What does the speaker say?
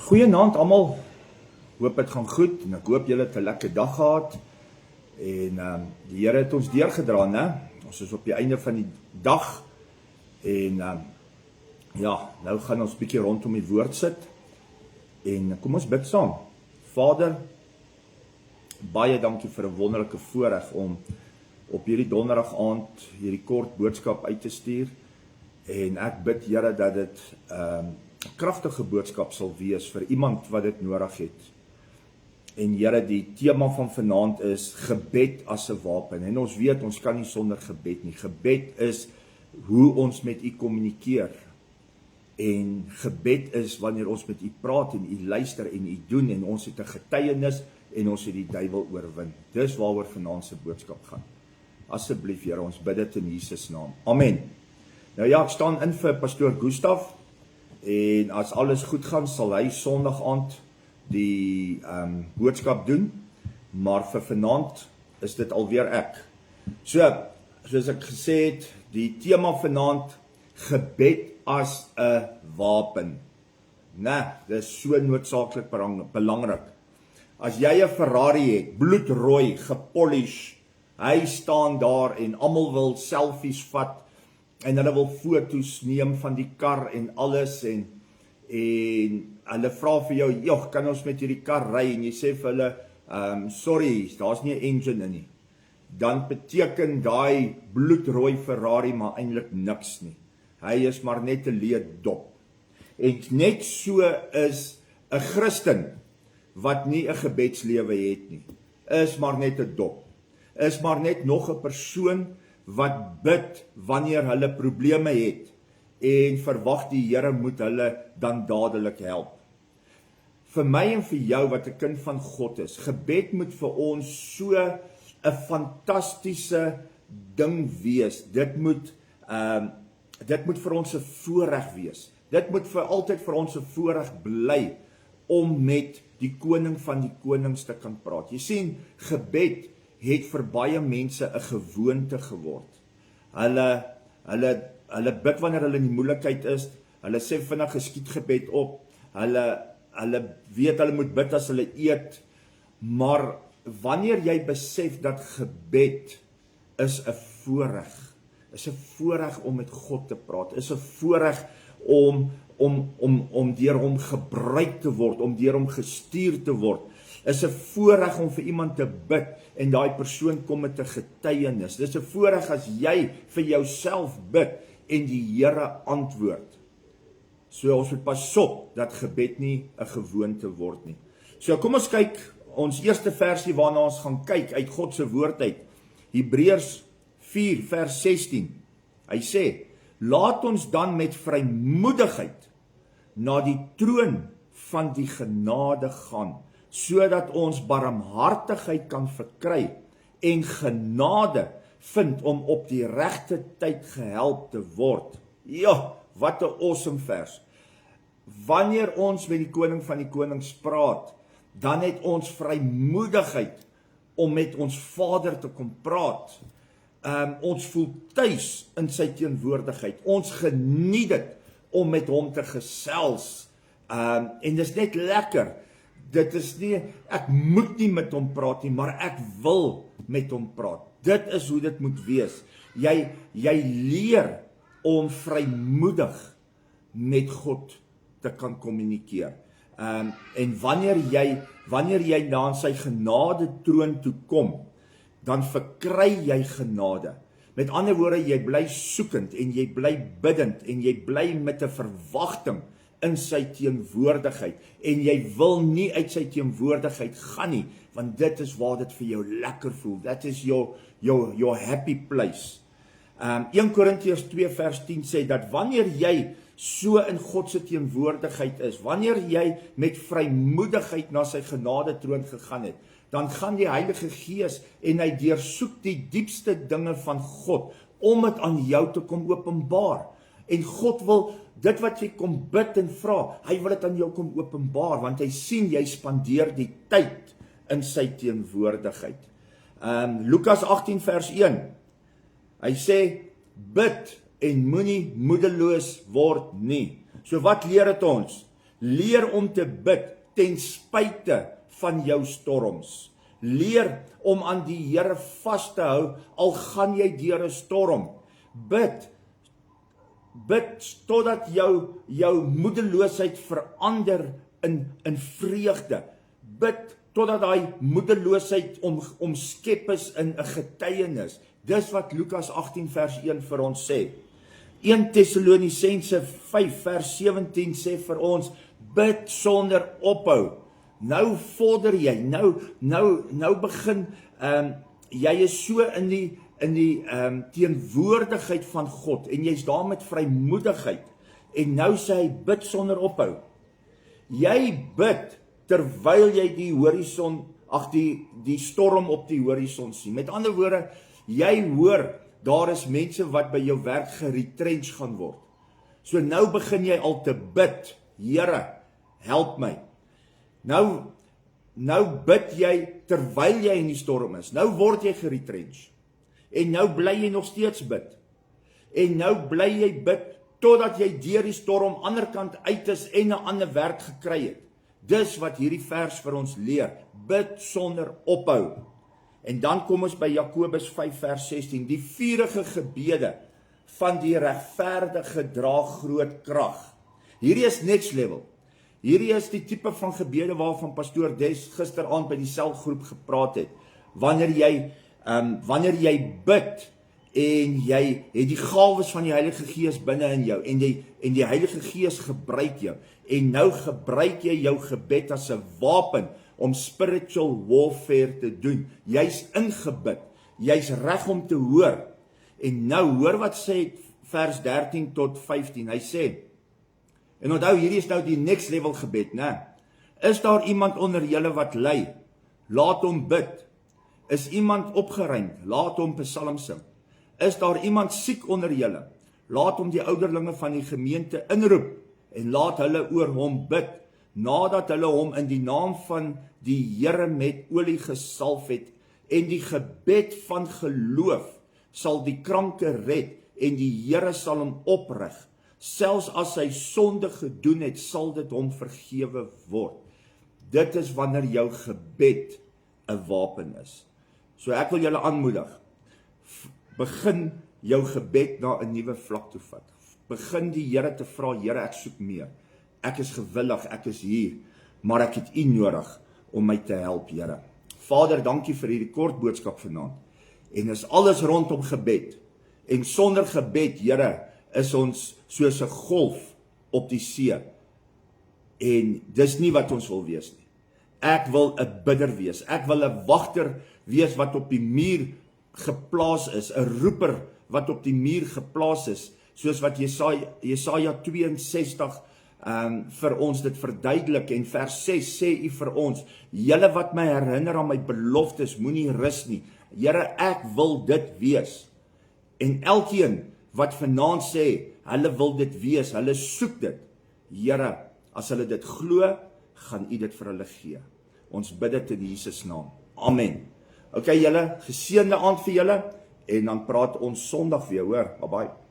Goeienaand almal, hoop het gaan goed en ek hoop julle het 'n lekker dag gehad en die Here het ons deurgedra, né? Ons is op die einde van die dag en ja, nou gaan ons bietjie rondom die woord sit en kom ons bid saam. Vader, baie dankie vir 'n wonderlike voorreg om op hierdie donderdag aand hierdie kort boodskap uit te stuur en ek bid Here dat dit 'n kragtige boodskap sal wees vir iemand wat dit nodig het. En Here, die tema van vanaand is gebed as 'n wapen. En ons weet, ons kan nie sonder gebed nie. Gebed is hoe ons met U kommunikeer. En gebed is wanneer ons met U praat en U luister en U doen en ons het 'n getuienis en ons het die duiwel oorwin. Dis waaroor vanaand se boodskap gaan. Asseblief Here, ons bid dit in Jesus naam. Amen. Nou ja, ek staan in vir pastoor Gustaf. En as alles goed gaan, sal hy Sondag aand die boodskap doen, maar vir vanaand is dit alweer ek. So, soos ek gesê het, die tema vanaand, gebed as 'n wapen. Dit is so noodsaaklik belangrik. As jy 'n Ferrari het, bloedrooi, gepolish, hy staan daar en almal wil selfies vat, en hulle wil foto's neem van die kar en alles en hulle vra vir jou, joh, kan ons met hierdie kar ry? En jy sê vir hulle, sorry, daar's nie 'n engine in nie. Dan beteken daai bloedrooi Ferrari maar eintlik niks nie. Hy is maar net 'n leeddop. En net so is 'n Christen wat nie 'n gebedslewe het nie, is maar net 'n dop. Is maar net nog 'n persoon wat bid wanneer hulle probleme het en verwag die Here moet hulle dan dadelik help. Vir my en vir jou wat 'n kind van God is, gebed moet vir ons so 'n fantastiese ding wees. Dit moet vir ons 'n voorreg wees. Dit moet vir altyd vir ons 'n voorreg bly om met die koning van die konings te kan praat. Jy sien, gebed het vir baie mense 'n gewoonte geword. Hulle bid wanneer hulle in die moeilikheid is, hulle sê vinnig geskiedgebed op, hulle weet hulle moet bid as hulle eet, maar wanneer jy besef dat gebed is 'n voorreg, is 'n voorreg om met God te praat, is 'n voorreg om deur hom gebruik te word, om deur hom gestuur te word, is 'n voorreg om vir iemand te bid en daai persoon kom met 'n getuienis. Dis 'n voorreg as jy vir jouself bid en die Here antwoord. So ons moet pas op dat gebed nie 'n gewoonte word nie. So kom ons kyk ons eerste versie waarna ons gaan kyk uit God se woord uit. Hebreërs 4 vers 16. Hy sê: "Laat ons dan met vrymoedigheid na die troon van die genade gaan, sodat ons barmhartigheid kan verkry en genade vind om op die regte tyd gehelp te word." Ja, wat 'n awesome vers. Wanneer ons met die koning van die konings praat, dan het ons vrymoedigheid om met ons Vader te kom praat. Ons voel tuis in sy teenwoordigheid. Ons geniet dit om met hom te gesels. En dis net lekker. Dit is nie, ek moet nie met hom praat nie, maar ek wil met hom praat. Dit is hoe dit moet wees. Jy leer om vrymoedig met God te kan kommunikeer. En wanneer jy na sy genade troon toe kom, dan verkry jy genade. Met ander woorde, jy bly soekend en jy bly biddend en jy bly met 'n verwagting in sy teenwoordigheid en jy wil nie uit sy teenwoordigheid gaan nie, want dit is waar dit vir jou lekker voel. That is your happy place. 1 Korintiërs 2 vers 10 sê dat wanneer jy so in God se teenwoordigheid is, wanneer jy met vrymoedigheid na sy genade troon gegaan het, dan gaan die Heilige Gees en hy deursoek die diepste dinge van God om dit aan jou te kom openbaar. En God wil dit wat jy kom bid en vra, hy wil dit aan jou kom openbaar, want hy sien jy spandeer die tyd in sy teenwoordigheid. Lukas 18 vers 1, hy sê, bid en moenie moedeloos word nie. So wat leer dit ons? Leer om te bid ten spyte van jou storms. Leer om aan die Here vas te hou, al gaan jy deur 'n storm. Bid totdat jou moedeloosheid verander in vreugde. Bid totdat daai moedeloosheid omskep is in 'n getuienis. Dis wat Lukas 18 vers 1 vir ons sê. 1 Tessalonisense 5 vers 17 sê vir ons, bid sonder ophou. Nou vorder jy, nou begin, jy is so in die teenwoordigheid van God, en jy's daar met vrymoedigheid, en nou sê hy, bid sonder ophou. Jy bid, terwyl jy die horison, die storm op die horison sien. Met ander woorde, jy hoor, daar is mense wat by jou werk geretrench gaan word. So nou begin jy al te bid, Here, help my. Nou bid jy terwyl jy in die storm is. Nou word jy geretrench. En nou bly jy nog steeds bid. En nou bly jy bid totdat jy deur die storm ander kant uit is en 'n ander werk gekry het. Dis wat hierdie vers vir ons leer. Bid sonder ophou. En dan kom ons by Jakobus 5 vers 16. Die vurige gebede van die regverdige dra groot krag. Hierdie is next level. Hierdie is die tipe van gebede waarvan pastoor Des gisteraand by die selgroep gepraat het. Wanneer jy bid en jy het die gawes van die Heilige Gees binne in jou en die Heilige Gees gebruik jou en nou gebruik jy jou gebed as 'n wapen om spiritual warfare te doen. Jy's ingebid, jy's reg om te hoor. En nou hoor wat sê vers 13 tot 15. Hy sê, en onthou, hierdie is nou die next level gebed, né? Is daar iemand onder julle wat ly? Laat hom bid. Is iemand opgeruimd? Laat hom psalm sing. Is daar iemand siek onder julle? Laat hom die ouderlinge van die gemeente inroep en laat hulle oor hom bid, nadat hulle hom in die naam van die Here met olie gesalf het, en die gebed van geloof sal die kranke red, en die Here sal hom oprig. Selfs as hy sonde gedoen het, sal dit hom vergewe word. Dit is wanneer jou gebed 'n wapen is. So ek wil julle aanmoedig, begin jou gebed na 'n nuwe vlak toe vat. Begin die Here te vra, Here, ek soek meer. Ek is gewillig, ek is hier, maar ek het U nodig om my te help, Here. Vader, dankie vir hierdie kort boodskap vanaand. En is alles rondom gebed. En sonder gebed, Here, is ons soos 'n golf op die see. En dis nie wat ons wil wees nie. Ek wil 'n bidder wees. Ek wil 'n wagter wees wat op die muur geplaas is, 'n roeper wat op die muur geplaas is, soos wat Jesaja 62 vir ons dit verduidelik, en vers 6 sê U vir ons, julle wat my herinner aan my beloftes, moenie rus nie. Here, ek wil dit wees. En elkeen wat vanaand sê, hulle wil dit wees, hulle soek dit. Here, as hulle dit glo, gaan U dit vir hulle gee. Ons bid dit in Jesus naam. Amen. Okay, julle, geseënde aand vir julle, en dan praat ons Sondag weer, hoor. Bye bye.